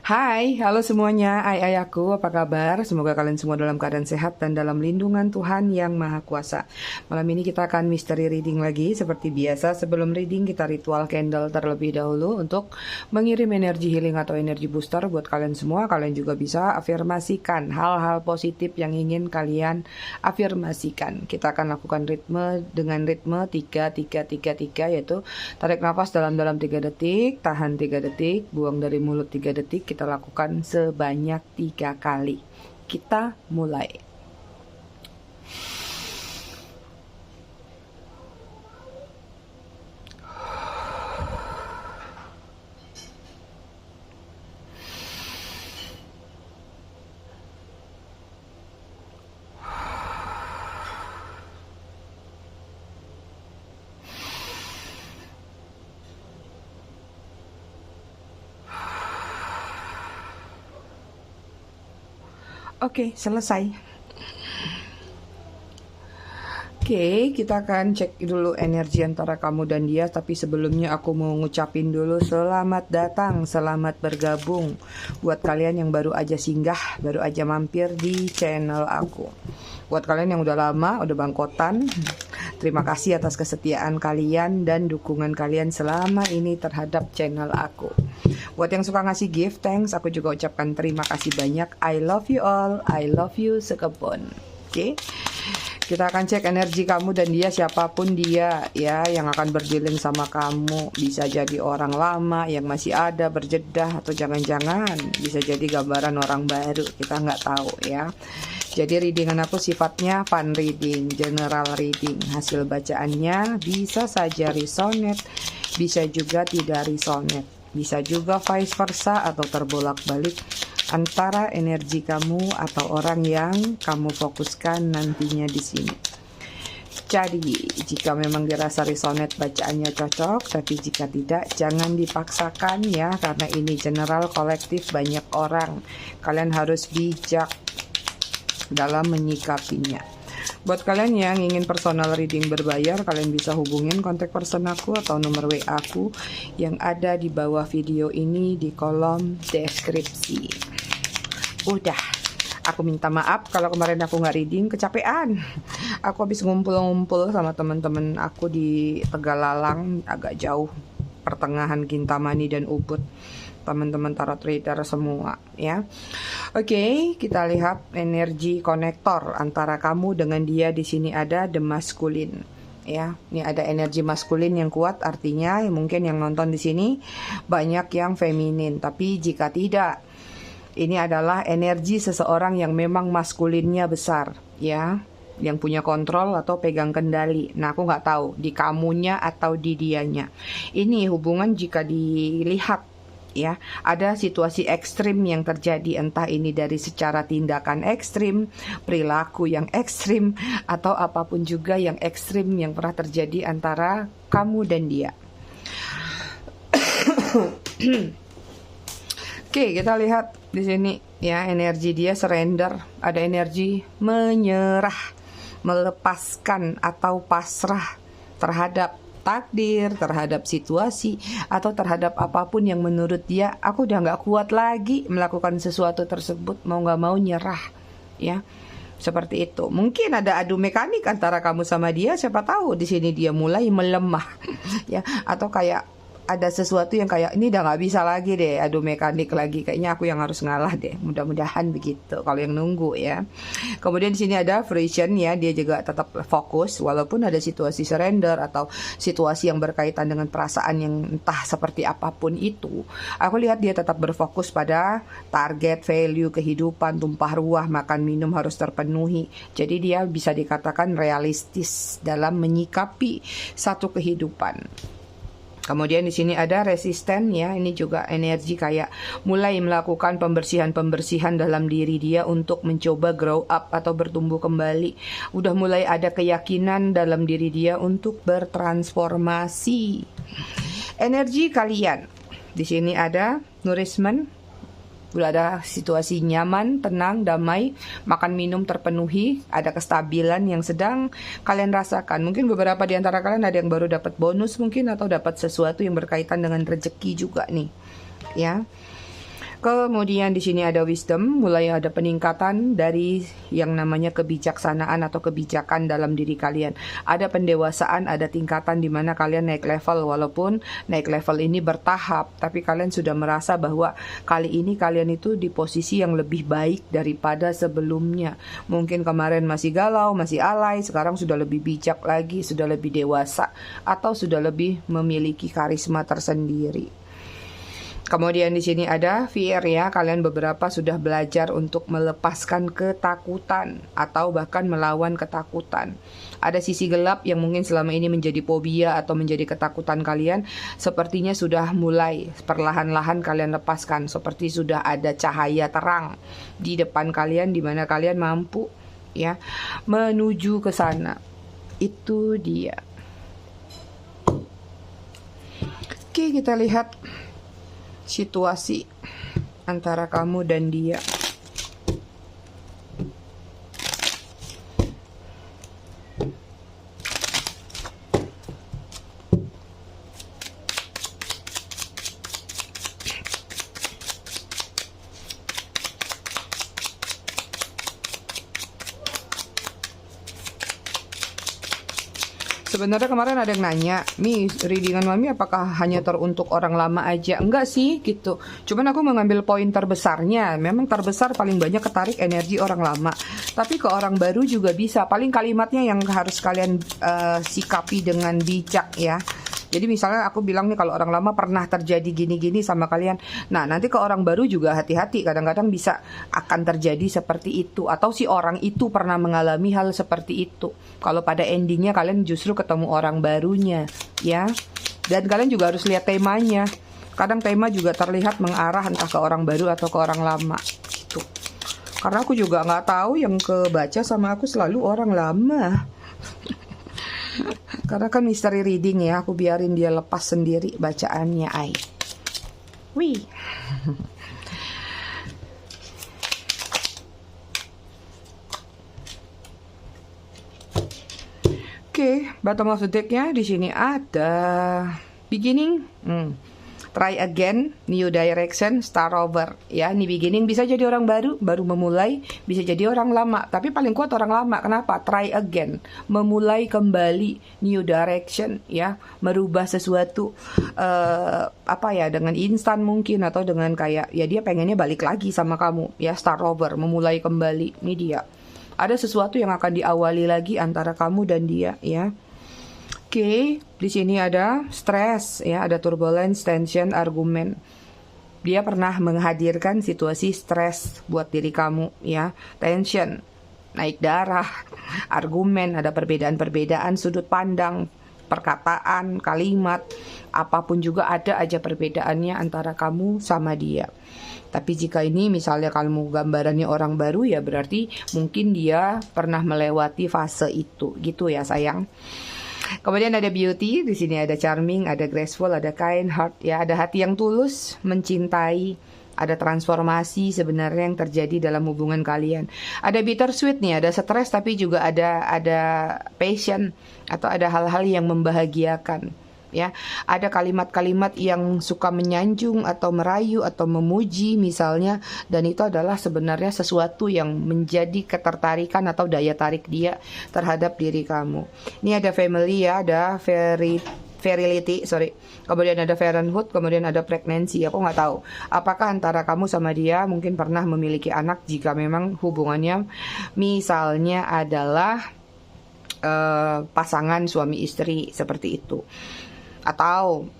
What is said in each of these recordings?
Hai, halo semuanya, aku, apa kabar? Semoga kalian semua dalam keadaan sehat dan dalam lindungan Tuhan yang Maha Kuasa. Malam ini kita akan mystery reading lagi. Seperti biasa, sebelum reading kita ritual candle terlebih dahulu untuk mengirim energi healing atau energi booster buat kalian semua. Kalian juga bisa afirmasikan hal-hal positif yang ingin kalian afirmasikan. Kita akan lakukan dengan ritme 3-3-3-3, yaitu tarik nafas dalam-dalam 3 detik, tahan 3 detik, buang dari mulut 3 detik. Kita lakukan sebanyak 3 kali. Kita mulai. Oke, selesai. Oke, kita akan cek dulu energi antara kamu dan dia. Tapi sebelumnya aku mau ngucapin dulu selamat datang, selamat bergabung buat kalian yang baru aja singgah, baru aja mampir di channel aku. Buat kalian yang udah lama, udah bangkotan, terima kasih atas kesetiaan kalian dan dukungan kalian selama ini terhadap channel aku. Buat yang suka ngasih gift, thanks. Aku juga ucapkan terima kasih banyak. I love you all. I love you sekebon. Oke. Kita akan cek energi kamu dan dia, siapapun dia ya yang akan berdealing sama kamu. Bisa jadi orang lama yang masih ada berjedah, atau jangan-jangan bisa jadi gambaran orang baru. Kita nggak tahu ya. Jadi readingan aku sifatnya fun reading, general reading. Hasil bacaannya bisa saja resonate, bisa juga tidak resonate. Bisa juga vice versa atau terbolak-balik antara energi kamu atau orang yang kamu fokuskan nantinya di sini. Jadi, jika memang dirasa resonate bacaannya cocok, tapi jika tidak, jangan dipaksakan ya, karena ini general kolektif banyak orang. Kalian harus bijak dalam menyikapinya. Buat kalian yang ingin personal reading berbayar, kalian bisa hubungin kontak person aku atau nomor WA aku yang ada di bawah video ini di kolom deskripsi. Udah, aku minta maaf kalau kemarin aku nggak reading, kecapean. Aku habis ngumpul-ngumpul sama teman-teman aku di Tegalalang, agak jauh, pertengahan Kintamani dan Ubud. Teman-teman tarot reader semua ya. Oke, kita lihat energi konektor antara kamu dengan dia. Di sini ada the masculine ya. Ini ada energi maskulin yang kuat, artinya mungkin yang nonton di sini banyak yang feminin. Tapi jika tidak, ini adalah energi seseorang yang memang maskulinnya besar ya, yang punya kontrol atau pegang kendali. Nah, aku nggak tahu di kamunya atau di dianya. Ini hubungan jika dilihat ya, ada situasi ekstrim yang terjadi, entah ini dari secara tindakan ekstrim, perilaku yang ekstrim, atau apapun juga yang ekstrim yang pernah terjadi antara kamu dan dia. Oke, kita lihat di sini ya, energi dia surrender, ada energi menyerah, melepaskan atau pasrah terhadap takdir, terhadap situasi, atau terhadap apapun yang menurut dia, aku udah nggak kuat lagi melakukan sesuatu tersebut, mau nggak mau nyerah ya, seperti itu. Mungkin ada adu mekanik antara kamu sama dia, siapa tahu di sini dia mulai melemah ya, atau kayak ada sesuatu yang kayak ini udah nggak bisa lagi deh, adu mekanik lagi, kayaknya aku yang harus ngalah deh. Mudah-mudahan begitu kalau yang nunggu ya. Kemudian di sini ada fruition ya, dia juga tetap fokus walaupun ada situasi surrender atau situasi yang berkaitan dengan perasaan yang entah seperti apapun itu. Aku lihat dia tetap berfokus pada target, value kehidupan, tumpah ruah, makan minum harus terpenuhi. Jadi dia bisa dikatakan realistis dalam menyikapi satu kehidupan. Kemudian di sini ada resisten ya, ini juga energi kayak mulai melakukan pembersihan-pembersihan dalam diri dia untuk mencoba grow up atau bertumbuh kembali. Udah mulai ada keyakinan dalam diri dia untuk bertransformasi. Energi kalian. Di sini ada nourishment. Udah ada situasi nyaman, tenang, damai, makan minum terpenuhi, ada kestabilan yang sedang kalian rasakan. Mungkin beberapa di antara kalian ada yang baru dapat bonus mungkin, atau dapat sesuatu yang berkaitan dengan rezeki juga nih ya. Kemudian di sini ada wisdom, mulai ada peningkatan dari yang namanya kebijaksanaan atau kebijakan dalam diri kalian. Ada pendewasaan, ada tingkatan di mana kalian naik level, walaupun naik level ini bertahap, tapi kalian sudah merasa bahwa kali ini kalian itu di posisi yang lebih baik daripada sebelumnya. Mungkin kemarin masih galau, masih alay, sekarang sudah lebih bijak lagi, sudah lebih dewasa, atau sudah lebih memiliki karisma tersendiri. Kemudian di sini ada fear ya, kalian beberapa sudah belajar untuk melepaskan ketakutan atau bahkan melawan ketakutan. Ada sisi gelap yang mungkin selama ini menjadi fobia atau menjadi ketakutan kalian, sepertinya sudah mulai perlahan-lahan kalian lepaskan, seperti sudah ada cahaya terang di depan kalian di mana kalian mampu ya menuju ke sana. Itu dia. Oke, kita lihat situasi antara kamu dan dia. Sebenarnya kemarin ada yang nanya, Mi, readingan Mami apakah hanya teruntuk orang lama aja? Enggak sih, gitu. Cuman aku mengambil poin terbesarnya. Memang terbesar paling banyak ketarik energi orang lama. Tapi ke orang baru juga bisa. Paling kalimatnya yang harus kalian sikapi dengan bijak ya. Jadi misalnya aku bilang nih, kalau orang lama pernah terjadi gini-gini sama kalian. Nah, nanti ke orang baru juga hati-hati. Kadang-kadang bisa akan terjadi seperti itu. Atau si orang itu pernah mengalami hal seperti itu. Kalau pada endingnya kalian justru ketemu orang barunya, ya. Dan kalian juga harus lihat temanya. Kadang tema juga terlihat mengarah entah ke orang baru atau ke orang lama. Gitu. Karena aku juga nggak tahu, yang kebaca sama aku selalu orang lama. Karena kan mystery reading ya, aku biarin dia lepas sendiri bacaannya, ay. Wih. Oke, bottom of the deck-nya di sini ada beginning, try again, new direction, start over. Ya, ini beginning bisa jadi orang baru memulai, bisa jadi orang lama. Tapi paling kuat orang lama. Kenapa? Try again, memulai kembali, new direction, ya, merubah sesuatu, apa ya, dengan instan mungkin, atau dengan kayak, ya dia pengennya balik lagi sama kamu, ya, start over, memulai kembali. Ini dia. Ada sesuatu yang akan diawali lagi antara kamu dan dia, ya. Oke, di sini ada stress, ya, ada turbulence, tension, argumen. Dia pernah menghadirkan situasi stres buat diri kamu, ya. Tension, naik darah, argumen, ada perbedaan-perbedaan sudut pandang, perkataan, kalimat, apapun juga ada aja perbedaannya antara kamu sama dia. Tapi jika ini misalnya kamu gambarannya orang baru, ya berarti mungkin dia pernah melewati fase itu, gitu ya sayang. Kemudian ada beauty, di sini ada charming, ada graceful, ada kind heart, ya, ada hati yang tulus, mencintai, ada transformasi sebenarnya yang terjadi dalam hubungan kalian. Ada bittersweet nih, ada stres tapi juga ada passion atau ada hal-hal yang membahagiakan. Ya, ada kalimat-kalimat yang suka menyanjung atau merayu atau memuji misalnya, dan itu adalah sebenarnya sesuatu yang menjadi ketertarikan atau daya tarik dia terhadap diri kamu. Ini ada family ya, ada virility, kemudian ada parenthood, kemudian ada pregnancy. Aku nggak tahu apakah antara kamu sama dia mungkin pernah memiliki anak, jika memang hubungannya misalnya adalah pasangan suami istri seperti itu. Atau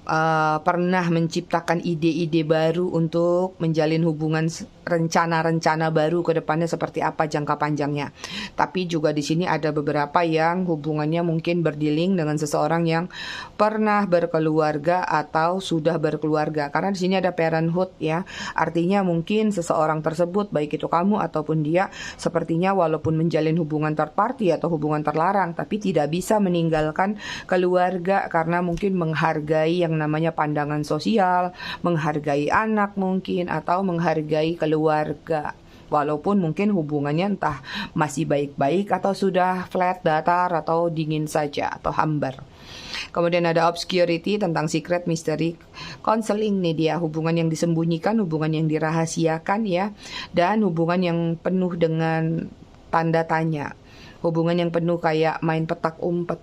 pernah menciptakan ide-ide baru untuk menjalin hubungan, rencana-rencana baru ke depannya seperti apa jangka panjangnya. Tapi juga di sini ada beberapa yang hubungannya mungkin berdealing dengan seseorang yang pernah berkeluarga atau sudah berkeluarga. Karena di sini ada parenthood ya. Artinya mungkin seseorang tersebut, baik itu kamu ataupun dia, sepertinya walaupun menjalin hubungan third party atau hubungan terlarang, tapi tidak bisa meninggalkan keluarga karena mungkin menghargai yang namanya pandangan sosial, menghargai anak mungkin, atau menghargai keluarga. Walaupun mungkin hubungannya entah masih baik-baik atau sudah flat, datar, atau dingin saja, atau hambar. Kemudian ada obscurity, tentang secret, misteri. Counseling nih dia, hubungan yang disembunyikan, hubungan yang dirahasiakan ya. Dan hubungan yang penuh dengan tanda tanya. Hubungan yang penuh kayak main petak umpet.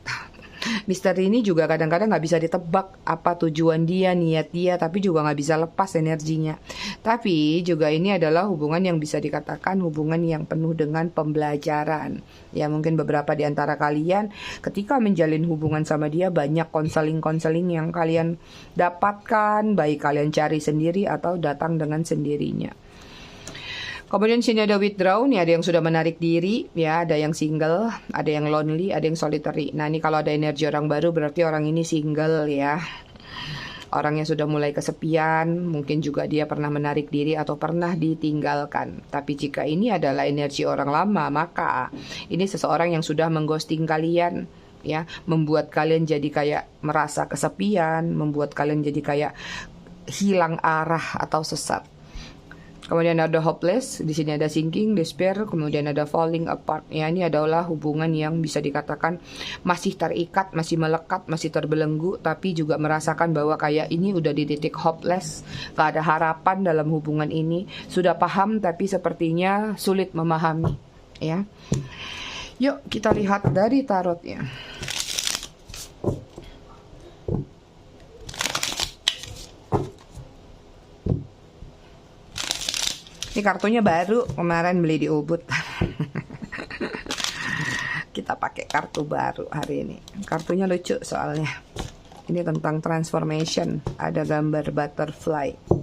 Misteri ini juga kadang-kadang nggak bisa ditebak apa tujuan dia, niat dia, tapi juga nggak bisa lepas energinya. Tapi juga ini adalah hubungan yang bisa dikatakan hubungan yang penuh dengan pembelajaran. Ya mungkin beberapa di antara kalian ketika menjalin hubungan sama dia banyak konseling-konseling yang kalian dapatkan, baik kalian cari sendiri atau datang dengan sendirinya. Kemudian sini ada withdraw, nih ada yang sudah menarik diri, ya ada yang single, ada yang lonely, ada yang solitary. Nah ini kalau ada energi orang baru berarti orang ini single ya. Orangnya sudah mulai kesepian, mungkin juga dia pernah menarik diri atau pernah ditinggalkan. Tapi jika ini adalah energi orang lama, maka ini seseorang yang sudah mengghosting kalian, ya, membuat kalian jadi kayak merasa kesepian, membuat kalian jadi kayak hilang arah atau sesat. Kemudian ada hopeless, di sini ada sinking, despair, kemudian ada falling apart. Ya, ini adalah hubungan yang bisa dikatakan masih terikat, masih melekat, masih terbelenggu, tapi juga merasakan bahwa kayak ini udah di titik hopeless, gak ada harapan dalam hubungan ini. Sudah paham tapi sepertinya sulit memahami. Ya, yuk kita lihat dari tarot ya. Ini kartunya baru, kemarin beli di Ubud. Kita pakai kartu baru hari ini. Kartunya lucu soalnya. Ini tentang transformation. Ada gambar butterfly.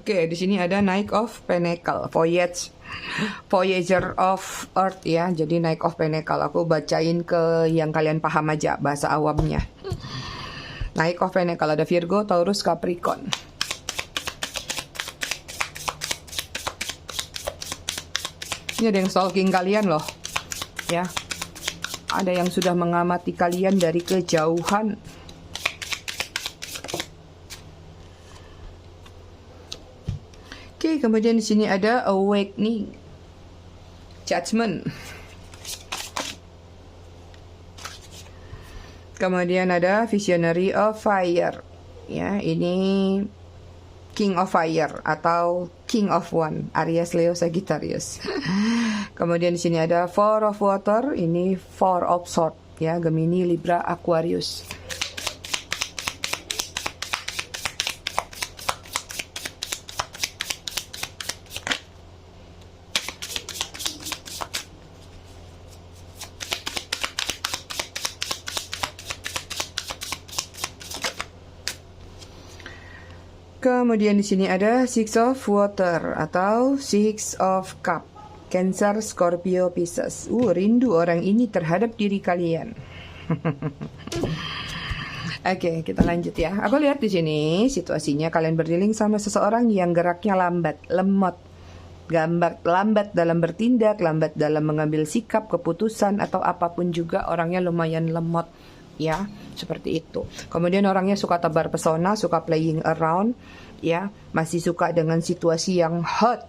Oke, di sini ada Knight of Pentacle, Voyager of Earth ya. Jadi Knight of Pentacle aku bacain ke yang kalian paham aja bahasa awamnya. Knight of Pentacle ada Virgo, Taurus, Capricorn. Ini ada yang stalking kalian loh. Ya. Ada yang sudah mengamati kalian dari kejauhan. Oke, kemudian di sini ada awakening, judgment. Kemudian ada visionary of fire. Ya, ini King of Fire atau King of One, Aries, Leo, Sagittarius. Kemudian di sini ada Four of Water, ini Four of Swords, ya, Gemini, Libra, Aquarius. Kemudian di sini ada Six of Water atau Six of Cup, Cancer, Scorpio, Pisces. Rindu orang ini terhadap diri kalian. Oke, kita lanjut ya. Aku lihat di sini situasinya kalian berdealing sama seseorang yang geraknya lambat, lemot. Lambat dalam bertindak, lambat dalam mengambil sikap, keputusan atau apapun juga, orangnya lumayan lemot. Ya, seperti itu. Kemudian orangnya suka tebar pesona, suka playing around, ya, masih suka dengan situasi yang hot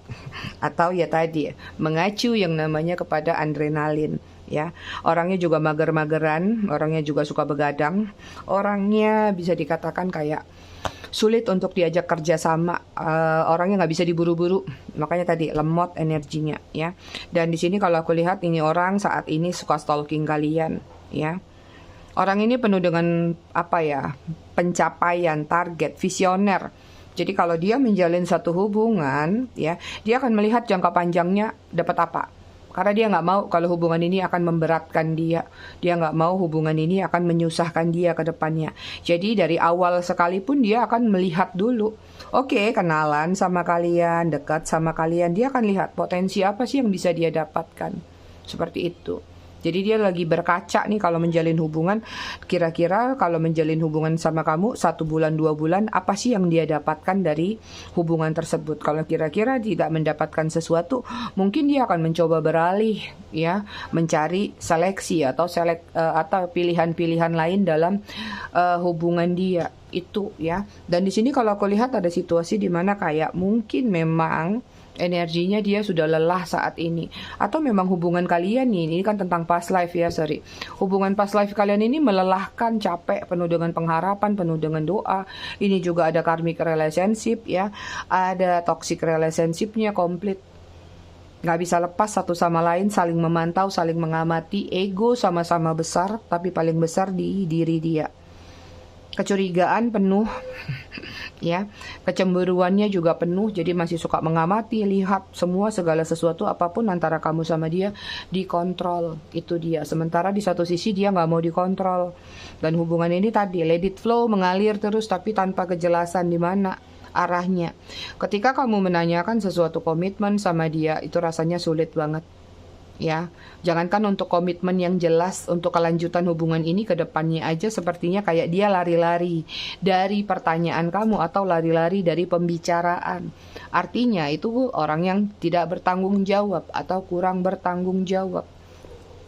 atau ya tadi mengacu yang namanya kepada adrenalin, ya. Orangnya juga mager-mageran, orangnya juga suka begadang, orangnya bisa dikatakan kayak sulit untuk diajak kerja sama, orangnya nggak bisa diburu-buru, makanya tadi lemot energinya, ya. Dan di sini kalau aku lihat ini orang saat ini suka stalking kalian, ya. Orang ini penuh dengan apa ya, pencapaian, target, visioner. Jadi kalau dia menjalin satu hubungan, ya, dia akan melihat jangka panjangnya dapat apa. Karena dia nggak mau kalau hubungan ini akan memberatkan dia. Dia nggak mau hubungan ini akan menyusahkan dia ke depannya. Jadi dari awal sekalipun dia akan melihat dulu. Oke, kenalan sama kalian, dekat sama kalian. Dia akan lihat potensi apa sih yang bisa dia dapatkan. Seperti itu. Jadi dia lagi berkaca nih kalau menjalin hubungan. Kira-kira kalau menjalin hubungan sama kamu 1 bulan 2 bulan, apa sih yang dia dapatkan dari hubungan tersebut? Kalau kira-kira tidak mendapatkan sesuatu, mungkin dia akan mencoba beralih, ya, mencari seleksi atau atau pilihan-pilihan lain dalam hubungan dia itu, ya. Dan di sini kalau aku lihat ada situasi di mana kayak mungkin memang energinya dia sudah lelah saat ini, atau memang hubungan kalian nih, ini kan tentang past life ya, sorry, hubungan past life kalian ini melelahkan, capek, penuh dengan pengharapan, penuh dengan doa. Ini juga ada karmic relationship, ya, ada toxic relationshipnya komplit, nggak bisa lepas satu sama lain, saling memantau, saling mengamati, ego sama-sama besar, tapi paling besar di diri dia. Kecurigaan penuh, ya, kecemburuannya juga penuh, jadi masih suka mengamati, lihat semua segala sesuatu apapun antara kamu sama dia dikontrol, itu dia. Sementara di satu sisi dia nggak mau dikontrol, dan hubungan ini tadi let it flow, mengalir terus tapi tanpa kejelasan di mana arahnya. Ketika kamu menanyakan sesuatu komitmen sama dia, itu rasanya sulit banget, ya. Jangankan untuk komitmen yang jelas untuk kelanjutan hubungan ini ke depannya aja, sepertinya kayak dia lari-lari dari pertanyaan kamu atau lari-lari dari pembicaraan. Artinya itu orang yang tidak bertanggung jawab atau kurang bertanggung jawab,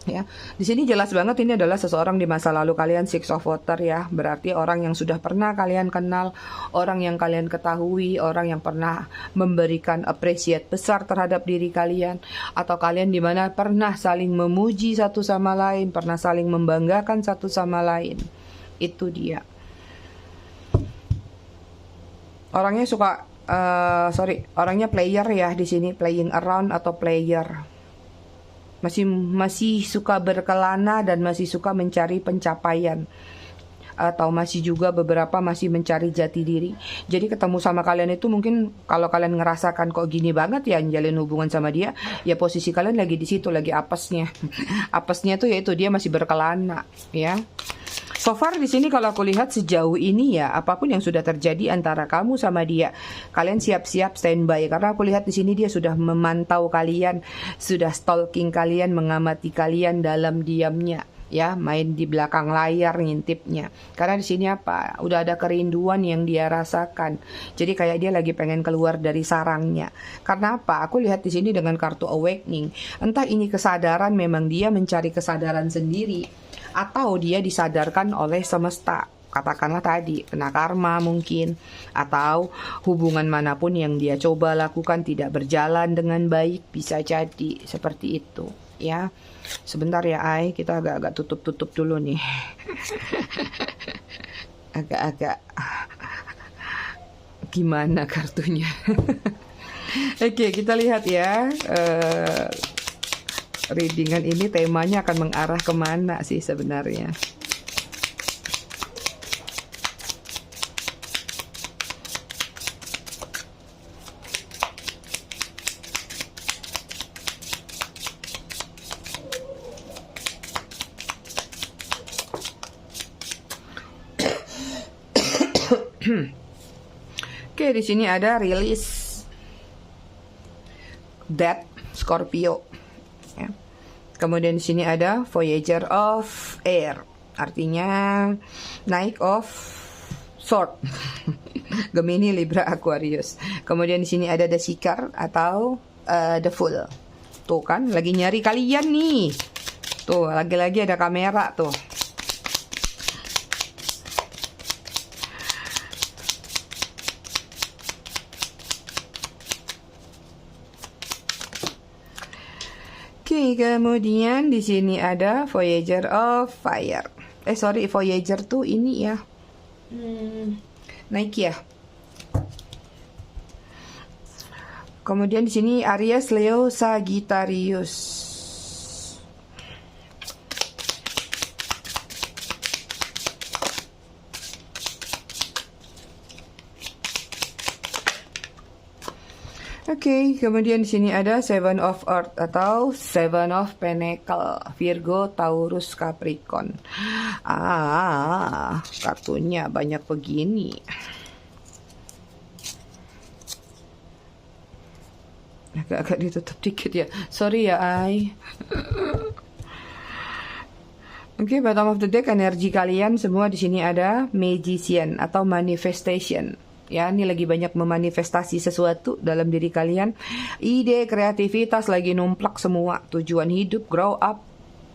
ya. Di sini jelas banget ini adalah seseorang di masa lalu kalian, Six of Water, ya. Berarti orang yang sudah pernah kalian kenal, orang yang kalian ketahui, orang yang pernah memberikan appreciate besar terhadap diri kalian, atau kalian di mana pernah saling memuji satu sama lain, pernah saling membanggakan satu sama lain. Itu dia. Orangnya suka orangnya player ya di sini, playing around atau player. Masih suka berkelana dan masih suka mencari pencapaian, atau masih juga beberapa masih mencari jati diri. Jadi ketemu sama kalian itu mungkin kalau kalian ngerasakan kok gini banget ya menjalin hubungan sama dia, ya posisi kalian lagi di situ, lagi apesnya. Apesnya tuh yaitu dia masih berkelana, ya. So far di sini kalau aku lihat sejauh ini ya, apapun yang sudah terjadi antara kamu sama dia, kalian siap-siap standby, karena aku lihat di sini dia sudah memantau kalian, sudah stalking kalian, mengamati kalian dalam diamnya, ya, main di belakang layar ngintipnya. Karena di sini apa? Udah ada kerinduan yang dia rasakan. Jadi kayak dia lagi pengen keluar dari sarangnya. Karena apa? Aku lihat di sini dengan kartu awakening. Entah ini kesadaran, memang dia mencari kesadaran sendiri, atau dia disadarkan oleh semesta. Katakanlah tadi kena karma mungkin, atau hubungan manapun yang dia coba lakukan tidak berjalan dengan baik, bisa jadi seperti itu, ya. Sebentar ya Ai, kita agak-agak tutup dulu nih. Agak-agak gimana kartunya. Oke, kita lihat ya. Readingan ini temanya akan mengarah kemana sih sebenarnya? Oke, di sini ada release, Death, Scorpio. Ya. Kemudian di sini ada Voyager of Air, artinya naik of Sword. Gemini, Libra, Aquarius. Kemudian di sini ada The Seeker atau The Fool. Tuh kan, lagi nyari kalian nih. Tuh, lagi-lagi ada kamera tuh. Oke, kemudian di sini ada Voyager of Fire. Sorry, Voyager tuh ini ya. Naik ya. Kemudian di sini Aries, Leo, Sagittarius. Oke, kemudian di sini ada Seven of Earth atau Seven of Pentacle, Virgo, Taurus, Capricorn. Kartunya banyak begini. Agak-agak ditutup dikit ya. Sorry ya, Ai. Oke, bottom of the deck energi kalian semua di sini ada magician atau manifestation. Ya, ini lagi banyak memanifestasi sesuatu dalam diri kalian. Ide, kreativitas lagi numplak semua. Tujuan hidup, grow up,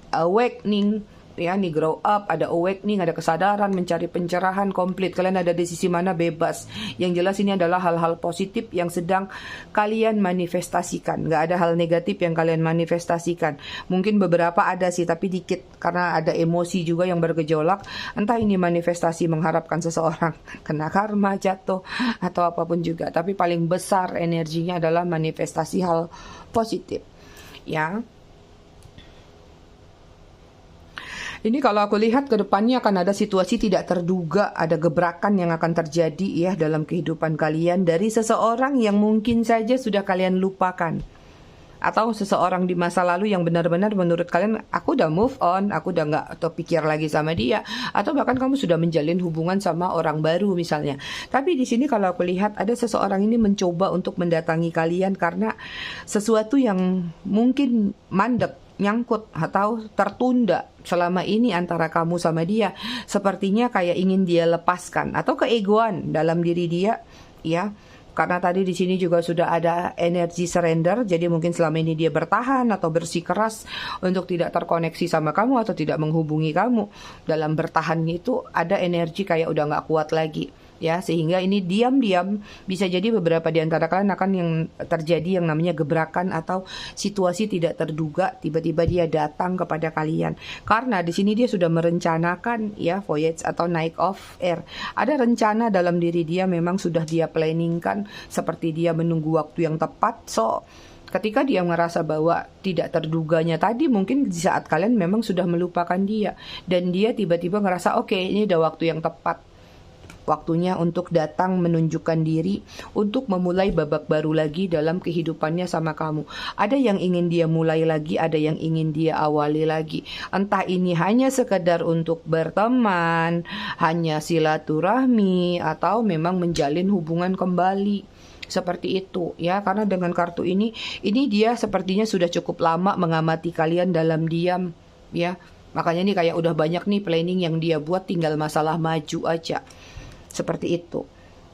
awakening. Ya, nih grow up, ada awakening, ada kesadaran, mencari pencerahan komplit. Kalian ada di sisi mana bebas. Yang jelas ini adalah hal-hal positif yang sedang kalian manifestasikan. Nggak ada hal negatif yang kalian manifestasikan. Mungkin beberapa ada sih, tapi dikit. Karena ada emosi juga yang bergejolak. Entah ini manifestasi mengharapkan seseorang kena karma, jatuh, atau apapun juga. Tapi paling besar energinya adalah manifestasi hal positif. Ya. Ini kalau aku lihat ke depannya akan ada situasi tidak terduga, ada gebrakan yang akan terjadi ya dalam kehidupan kalian dari seseorang yang mungkin saja sudah kalian lupakan. Atau seseorang di masa lalu yang benar-benar menurut kalian, aku udah move on, aku udah nggak terpikir lagi sama dia. Atau bahkan kamu sudah menjalin hubungan sama orang baru misalnya. Tapi di sini kalau aku lihat ada seseorang ini mencoba untuk mendatangi kalian karena sesuatu yang mungkin mandek, nyangkut atau tertunda selama ini antara kamu sama dia, sepertinya kayak ingin dia lepaskan atau keegoan dalam diri dia, ya. Karena tadi di sini juga sudah ada energi surrender, jadi mungkin selama ini dia bertahan atau bersikeras untuk tidak terkoneksi sama kamu atau tidak menghubungi kamu. Dalam bertahannya itu ada energi kayak udah nggak kuat lagi. Ya, sehingga ini diam-diam bisa jadi beberapa di antara kalian akan yang terjadi yang namanya gebrakan atau situasi tidak terduga, tiba-tiba dia datang kepada kalian. Karena di sini dia sudah merencanakan ya voyage atau naik off air. Ada rencana dalam diri dia, memang sudah dia planningkan seperti dia menunggu waktu yang tepat. So ketika dia merasa bahwa tidak terduganya tadi, mungkin di saat kalian memang sudah melupakan dia dan dia tiba-tiba ngerasa oke, ini udah waktu yang tepat. Waktunya untuk datang menunjukkan diri, untuk memulai babak baru lagi dalam kehidupannya sama kamu. Ada yang ingin dia mulai lagi, ada yang ingin dia awali lagi. Entah ini hanya sekedar untuk berteman, hanya silaturahmi, atau memang menjalin hubungan kembali. Seperti itu ya, karena dengan kartu ini dia sepertinya sudah cukup lama mengamati kalian dalam diam ya. Makanya ini kayak udah banyak nih planning yang dia buat, tinggal masalah maju aja. Seperti itu.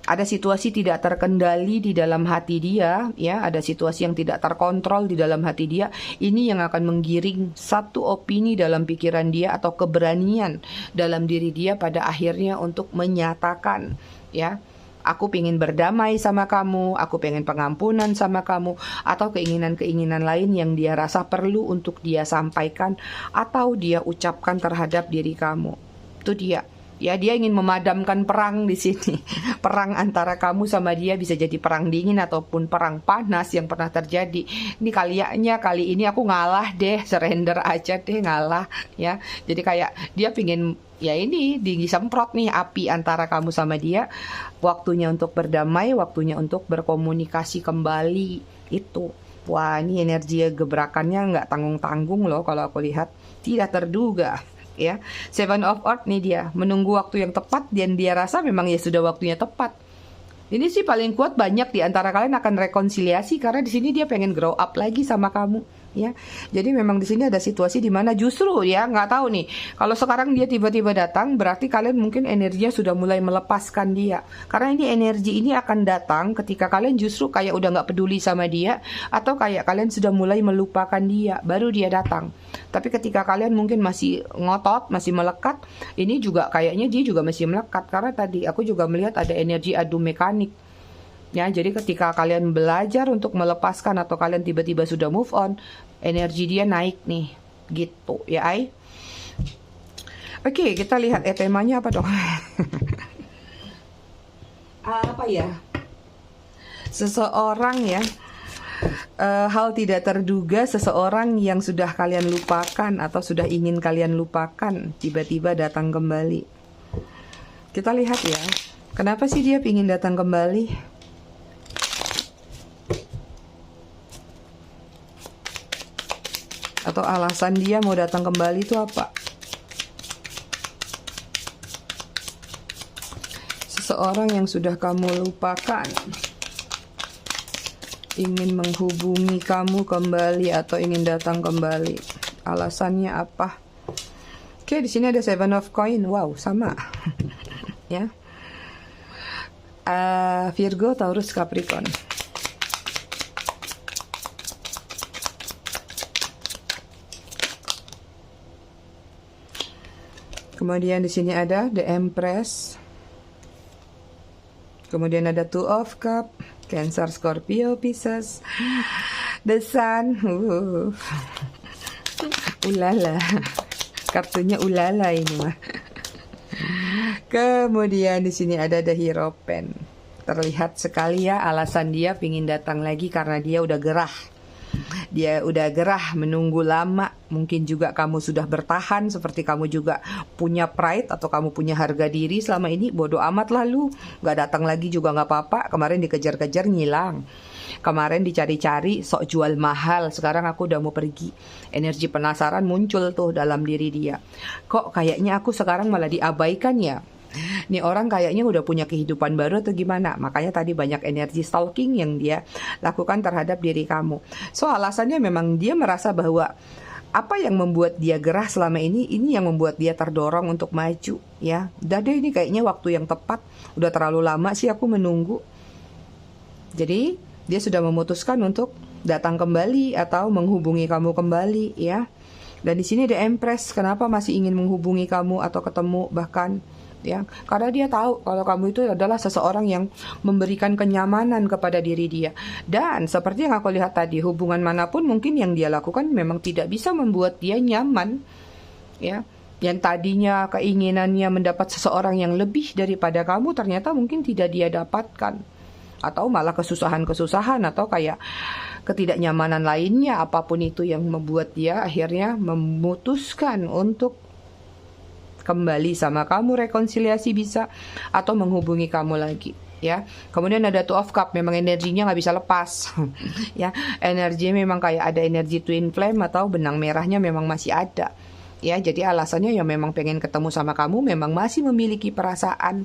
Ada situasi tidak terkendali di dalam hati dia, ya, ada situasi yang tidak terkontrol di dalam hati dia. Ini yang akan menggiring satu opini dalam pikiran dia atau keberanian dalam diri dia pada akhirnya untuk menyatakan, ya, aku pengen berdamai sama kamu, aku pengen pengampunan sama kamu, atau keinginan-keinginan lain yang dia rasa perlu untuk dia sampaikan atau dia ucapkan terhadap diri kamu. Itu dia. Ya, dia ingin memadamkan perang di sini. Perang antara kamu sama dia bisa jadi perang dingin ataupun perang panas yang pernah terjadi. Ini kaliannya kali ini aku ngalah deh, surrender aja deh, ngalah ya. Jadi kayak dia pingin ya ini disemprot nih api antara kamu sama dia. Waktunya untuk berdamai, waktunya untuk berkomunikasi kembali itu. Wah, ini energi gebrakannya nggak tanggung-tanggung loh kalau aku lihat. Tidak terduga. Ya, Seven of Earth nih dia menunggu waktu yang tepat dan dia rasa memang ya sudah waktunya tepat. Ini sih paling kuat, banyak di antara kalian akan rekonsiliasi karena di sini dia pengen grow up lagi sama kamu. Ya, jadi memang di sini ada situasi di mana justru ya nggak tahu nih. Kalau sekarang dia tiba-tiba datang, berarti kalian mungkin energinya sudah mulai melepaskan dia. Karena ini energi ini akan datang ketika kalian justru kayak udah nggak peduli sama dia, atau kayak kalian sudah mulai melupakan dia, baru dia datang. Tapi ketika kalian mungkin masih ngotot, masih melekat, ini juga kayaknya dia juga masih melekat karena tadi aku juga melihat ada energi adu mekanik. Ya, jadi ketika kalian belajar untuk melepaskan atau kalian tiba-tiba sudah move on, energi dia naik nih, gitu ya, Ai. Oke, kita lihat temanya apa dong? Apa ya? Seseorang ya, hal tidak terduga, seseorang yang sudah kalian lupakan atau sudah ingin kalian lupakan, tiba-tiba datang kembali. Kita lihat ya, kenapa sih dia ingin datang kembali? Atau alasan dia mau datang kembali itu apa? Seseorang yang sudah kamu lupakan ingin menghubungi kamu kembali atau ingin datang kembali. Alasannya apa? Oke, di sini ada Seven of Coin. Wow, sama. Ya. Virgo, Taurus, Capricorn. Kemudian di sini ada The Empress. Kemudian ada Two of Cup, Cancer, Scorpio, Pisces, The Sun. Ulala. Kartunya ulala ini mah. Kemudian di sini ada The Hierophant. Terlihat sekali ya alasan dia pingin datang lagi karena dia udah gerah. Dia udah gerah menunggu lama. Mungkin juga kamu sudah bertahan, seperti kamu juga punya pride atau kamu punya harga diri selama ini. Bodoh amat lalu, gak datang lagi juga gak apa-apa. Kemarin dikejar-kejar ngilang. Kemarin dicari-cari sok jual mahal. Sekarang aku udah mau pergi. Energi penasaran muncul tuh dalam diri dia. Kok kayaknya aku sekarang malah diabaikan ya? Nih orang kayaknya udah punya kehidupan baru atau gimana? Makanya tadi banyak energi stalking yang dia lakukan terhadap diri kamu. So alasannya memang dia merasa bahwa apa yang membuat dia gerah selama ini yang membuat dia terdorong untuk maju, ya. Udah deh, ini kayaknya waktu yang tepat. Udah terlalu lama sih aku menunggu. Jadi dia sudah memutuskan untuk datang kembali atau menghubungi kamu kembali, ya. Dan di sini The Empress, kenapa masih ingin menghubungi kamu atau ketemu bahkan, ya, karena dia tahu kalau kamu itu adalah seseorang yang memberikan kenyamanan kepada diri dia. Dan seperti yang aku lihat tadi, hubungan manapun mungkin yang dia lakukan memang tidak bisa membuat dia nyaman, ya. Yang tadinya keinginannya mendapat seseorang yang lebih daripada kamu, ternyata mungkin tidak dia dapatkan. Atau malah kesusahan-kesusahan atau kayak ketidaknyamanan lainnya, apapun itu yang membuat dia akhirnya memutuskan untuk kembali sama kamu, rekonsiliasi bisa, atau menghubungi kamu lagi, ya. Kemudian ada Two of Cup, memang energinya nggak bisa lepas. Ya, energi memang kayak ada energi twin flame atau benang merahnya memang masih ada, ya. Jadi alasannya ya memang pengen ketemu sama kamu, memang masih memiliki perasaan,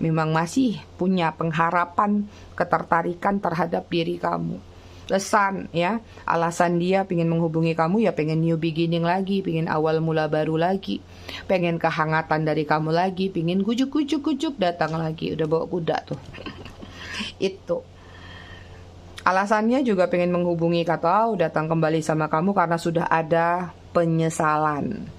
memang masih punya pengharapan, ketertarikan terhadap diri kamu. Lesan, ya, alasan dia pengen menghubungi kamu ya pengen new beginning lagi, pengen awal mula baru lagi, pengen kehangatan dari kamu lagi, pengen kujuk-kujuk datang lagi, udah bawa kuda tuh. Itu alasannya juga pengen menghubungi atau datang kembali sama kamu karena sudah ada penyesalan,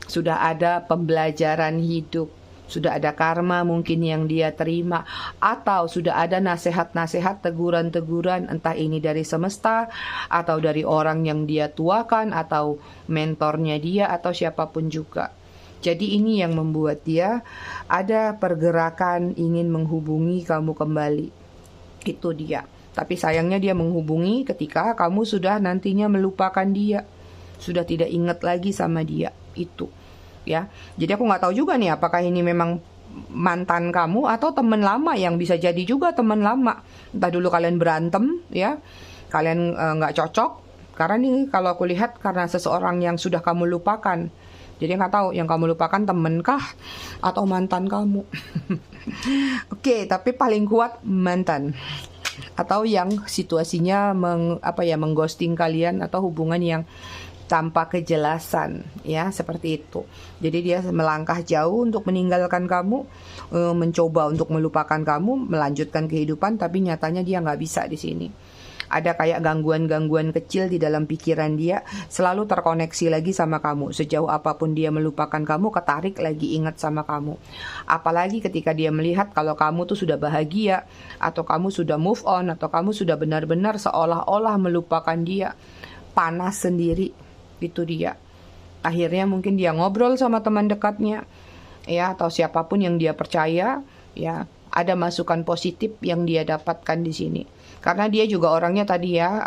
sudah ada pembelajaran hidup, sudah ada karma mungkin yang dia terima, atau sudah ada nasihat-nasihat, teguran-teguran, entah ini dari semesta atau dari orang yang dia tuakan atau mentornya dia atau siapapun juga. Jadi ini yang membuat dia ada pergerakan ingin menghubungi kamu kembali. Itu dia. Tapi sayangnya dia menghubungi ketika kamu sudah nantinya melupakan dia, sudah tidak ingat lagi sama dia. Itu, ya. Jadi aku nggak tahu juga nih apakah ini memang mantan kamu atau teman lama, yang bisa jadi juga teman lama. Entah dulu kalian berantem, ya, kalian nggak cocok. Karena nih kalau aku lihat karena seseorang yang sudah kamu lupakan. Jadi nggak tahu yang kamu lupakan temen kah atau mantan kamu. Oke, tapi paling kuat mantan. Atau yang situasinya mengghosting kalian atau hubungan yang tanpa kejelasan, ya, seperti itu. Jadi dia melangkah jauh untuk meninggalkan kamu, mencoba untuk melupakan kamu, melanjutkan kehidupan, tapi nyatanya dia nggak bisa di sini. Ada kayak gangguan-gangguan kecil di dalam pikiran dia, selalu terkoneksi lagi sama kamu. Sejauh apapun dia melupakan kamu, ketarik lagi ingat sama kamu. Apalagi ketika dia melihat kalau kamu tuh sudah bahagia, atau kamu sudah move on, atau kamu sudah benar-benar seolah-olah melupakan dia, panas sendiri. Itu dia. Akhirnya mungkin dia ngobrol sama teman dekatnya, ya, atau siapapun yang dia percaya, ya, ada masukan positif yang dia dapatkan di sini. Karena dia juga orangnya tadi, ya,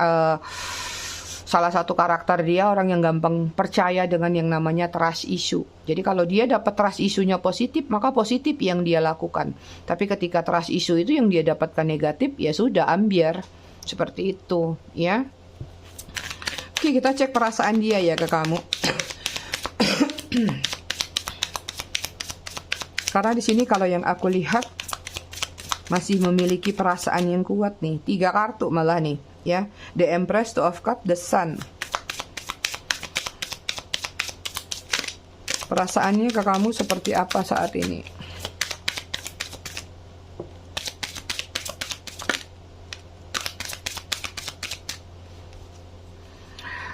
salah satu karakter dia orang yang gampang percaya dengan yang namanya trust issue. Jadi kalau dia dapat trust issue-nya positif, maka positif yang dia lakukan. Tapi ketika trust issue itu yang dia dapatkan negatif, ya sudah, ambiar. Seperti itu, ya. Oke, kita cek perasaan dia ya ke kamu. Karena di sini kalau yang aku lihat masih memiliki perasaan yang kuat nih. 3 kartu malah nih, ya. The Empress, Two of Cups, The Sun. Perasaannya ke kamu seperti apa saat ini?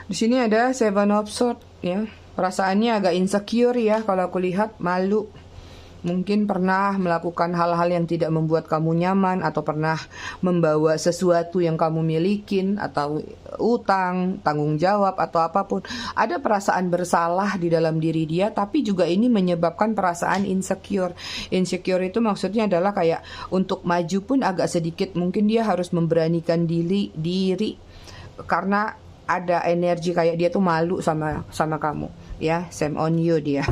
Di sini ada Seven of Swords ya. Perasaannya agak insecure ya, kalau aku lihat malu. Mungkin pernah melakukan hal-hal yang tidak membuat kamu nyaman, atau pernah membawa sesuatu yang kamu milikin, atau utang, tanggung jawab, atau apapun. Ada perasaan bersalah di dalam diri dia, tapi juga ini menyebabkan perasaan insecure. Insecure itu maksudnya adalah kayak untuk maju pun agak sedikit, mungkin dia harus memberanikan diri karena ada energi kayak dia tuh malu sama kamu ya. Same on you dia.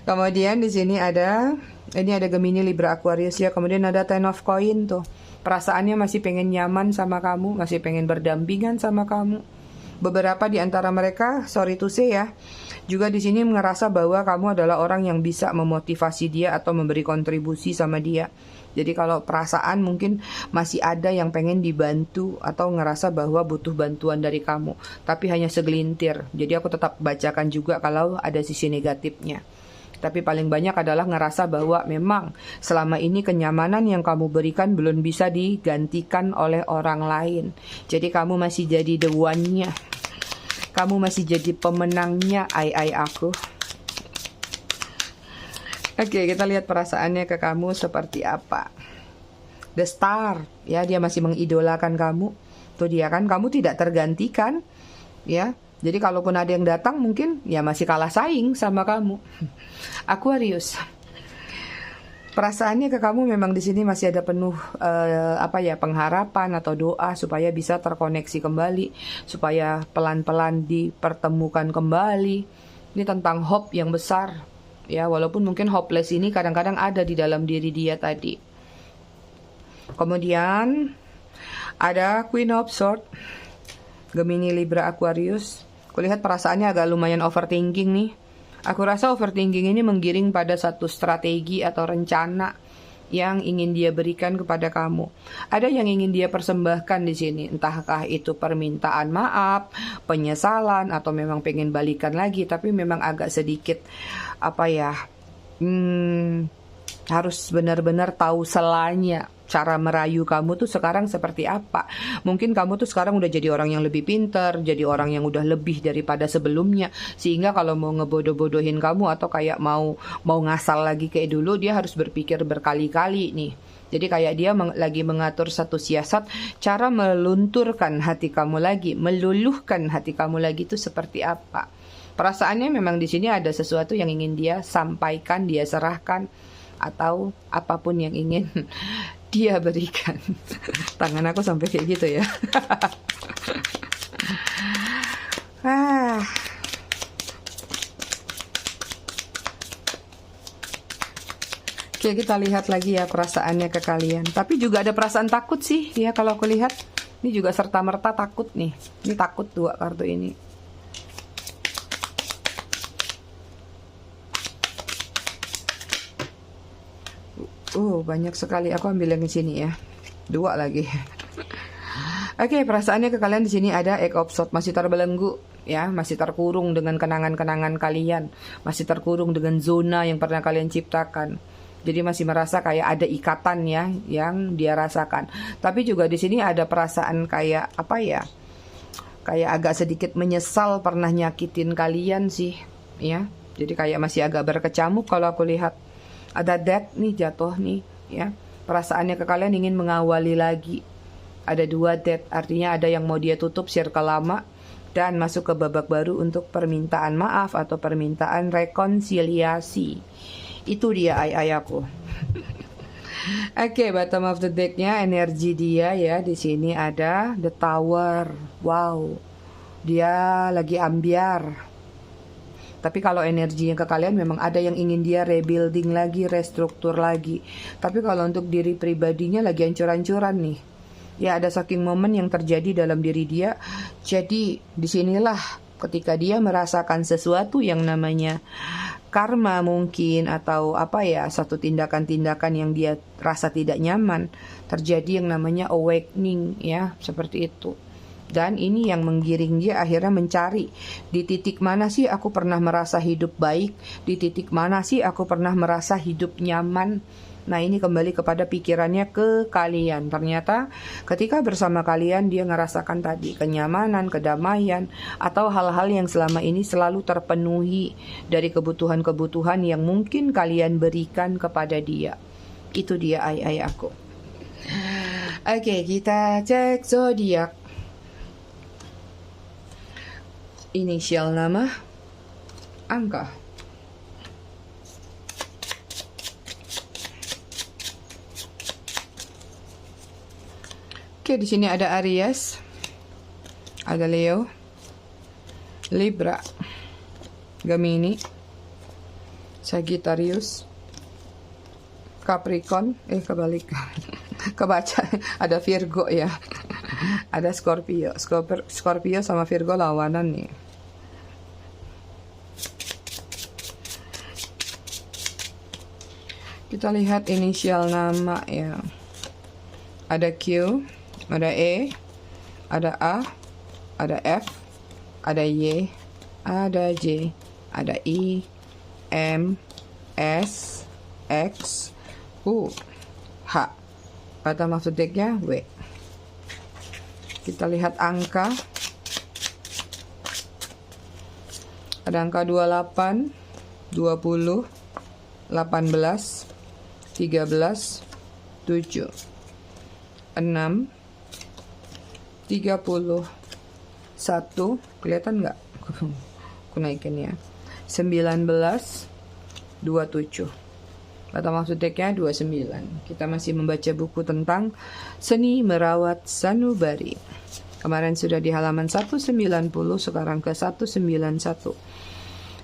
Kemudian di sini ada Gemini, Libra, Aquarius ya. Kemudian ada Ten of Coin tuh. Perasaannya masih pengen nyaman sama kamu, masih pengen berdampingan sama kamu. Beberapa di antara mereka, sorry to say ya, juga di sini ngerasa bahwa kamu adalah orang yang bisa memotivasi dia atau memberi kontribusi sama dia. Jadi kalau perasaan mungkin masih ada yang pengen dibantu atau ngerasa bahwa butuh bantuan dari kamu, tapi hanya segelintir. Jadi aku tetap bacakan juga kalau ada sisi negatifnya. Tapi paling banyak adalah ngerasa bahwa memang selama ini kenyamanan yang kamu berikan belum bisa digantikan oleh orang lain. Jadi kamu masih jadi the one-nya. Kamu masih jadi pemenangnya, aku. Oke, kita lihat perasaannya ke kamu seperti apa. The Star, ya, dia masih mengidolakan kamu. Tuh dia kan, kamu tidak tergantikan, ya. Jadi kalaupun ada yang datang mungkin ya masih kalah saing sama kamu. Aquarius. Perasaannya ke kamu memang di sini masih ada penuh pengharapan atau doa supaya bisa terkoneksi kembali, supaya pelan-pelan dipertemukan kembali. Ini tentang hope yang besar. Ya, walaupun mungkin hopeless ini kadang-kadang ada di dalam diri dia tadi. Kemudian ada Queen of Swords, Gemini, Libra, Aquarius. Kulihat perasaannya agak lumayan overthinking nih. Aku rasa overthinking ini menggiring pada satu strategi atau rencana yang ingin dia berikan kepada kamu. Ada yang ingin dia persembahkan di sini, entahkah itu permintaan maaf, penyesalan, atau memang pengen balikan lagi, tapi memang agak sedikit harus benar-benar tahu selanya. Cara merayu kamu tuh sekarang seperti apa. Mungkin kamu tuh sekarang udah jadi orang yang lebih pintar, jadi orang yang udah lebih daripada sebelumnya, sehingga kalau mau ngebodoh-bodohin kamu atau kayak mau ngasal lagi kayak dulu, dia harus berpikir berkali-kali nih. Jadi kayak dia lagi mengatur satu siasat, cara melunturkan hati kamu lagi, meluluhkan hati kamu lagi itu seperti apa. Perasaannya memang di sini ada sesuatu yang ingin dia sampaikan, dia serahkan, atau apapun yang ingin dia berikan. Tangan aku sampai kayak gitu ya. Oke, kita lihat lagi ya perasaannya ke kalian. Tapi juga ada perasaan takut sih ya, kalau aku lihat. Ini juga serta-merta takut nih. Ini takut dua kartu ini. Banyak sekali. Aku ambil yang di sini ya. Dua lagi. Oke, perasaannya ke kalian di sini ada Eight of Swords, masih terbelenggu ya, masih terkurung dengan kenangan-kenangan kalian, masih terkurung dengan zona yang pernah kalian ciptakan. Jadi masih merasa kayak ada ikatan ya yang dia rasakan. Tapi juga di sini ada perasaan kayak kayak agak sedikit menyesal pernah nyakitin kalian sih ya. Jadi kayak masih agak berkecamuk kalau aku lihat. Ada death nih, jatuh nih ya. Perasaannya ke kalian ingin mengawali lagi. Ada dua death, artinya ada yang mau dia tutup circle lama dan masuk ke babak baru untuk permintaan maaf atau permintaan rekonsiliasi. Itu dia ayaku. Oke, bottom of the deck-nya energi dia ya. Di sini ada the Tower. Wow. Dia lagi ambiar. Tapi kalau energinya ke kalian memang ada yang ingin dia rebuilding lagi, restruktur lagi. Tapi kalau untuk diri pribadinya lagi hancur-hancuran nih. Ya, ada shocking moment yang terjadi dalam diri dia. Jadi disinilah ketika dia merasakan sesuatu yang namanya karma mungkin, atau satu tindakan-tindakan yang dia rasa tidak nyaman, terjadi yang namanya awakening ya, seperti itu. Dan ini yang menggiring dia akhirnya mencari di titik mana sih aku pernah merasa hidup baik, di titik mana sih aku pernah merasa hidup nyaman. Nah ini kembali kepada pikirannya ke kalian. Ternyata ketika bersama kalian dia ngerasakan tadi kenyamanan, kedamaian, atau hal-hal yang selama ini selalu terpenuhi dari kebutuhan-kebutuhan yang mungkin kalian berikan kepada dia. Itu dia ai aku. Oke, kita cek zodiak. Inisial nama, angka. Oke, di sini ada Aries, ada Leo, Libra, Gemini, Sagittarius, Capricorn, kebalik, kebaca, ada Virgo ya, ada Scorpio, Scorpio sama Virgo lawanan nih. Kita lihat inisial nama ya. Ada Q, ada E, ada A, ada F, ada Y, ada J, ada I, M, S, X, U, H. Pada maksud decknya W. Kita lihat angka. Ada angka 28, 20, 18, 13, 7, 6, 31, kelihatan nggak? Aku naikin ya. 19, 27. Kata maksud decknya 29. Kita masih membaca buku tentang seni merawat sanubari. Kemarin sudah di halaman 190, sekarang ke 191.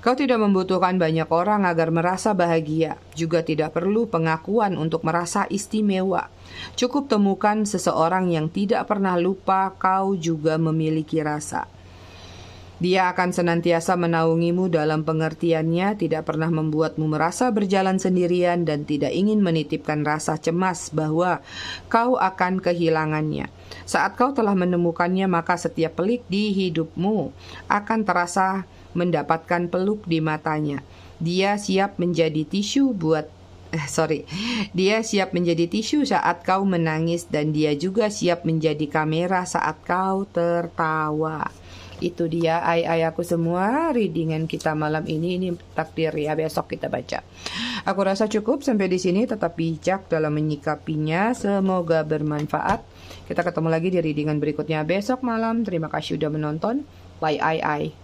Kau tidak membutuhkan banyak orang agar merasa bahagia, juga tidak perlu pengakuan untuk merasa istimewa. Cukup temukan seseorang yang tidak pernah lupa kau juga memiliki rasa. Dia akan senantiasa menaungimu dalam pengertiannya, tidak pernah membuatmu merasa berjalan sendirian dan tidak ingin menitipkan rasa cemas bahwa kau akan kehilangannya. Saat kau telah menemukannya, maka setiap pelik di hidupmu akan terasa mendapatkan peluk di matanya. Dia siap menjadi tisu Dia siap menjadi tisu saat kau menangis dan dia juga siap menjadi kamera saat kau tertawa. Itu dia ai aku semua readingan kita malam ini. Ini takdir ya, besok kita baca. Aku rasa cukup sampai di sini. Tetap bijak dalam menyikapinya. Semoga bermanfaat. Kita ketemu lagi di readingan berikutnya besok malam. Terima kasih sudah menonton. Bye ai.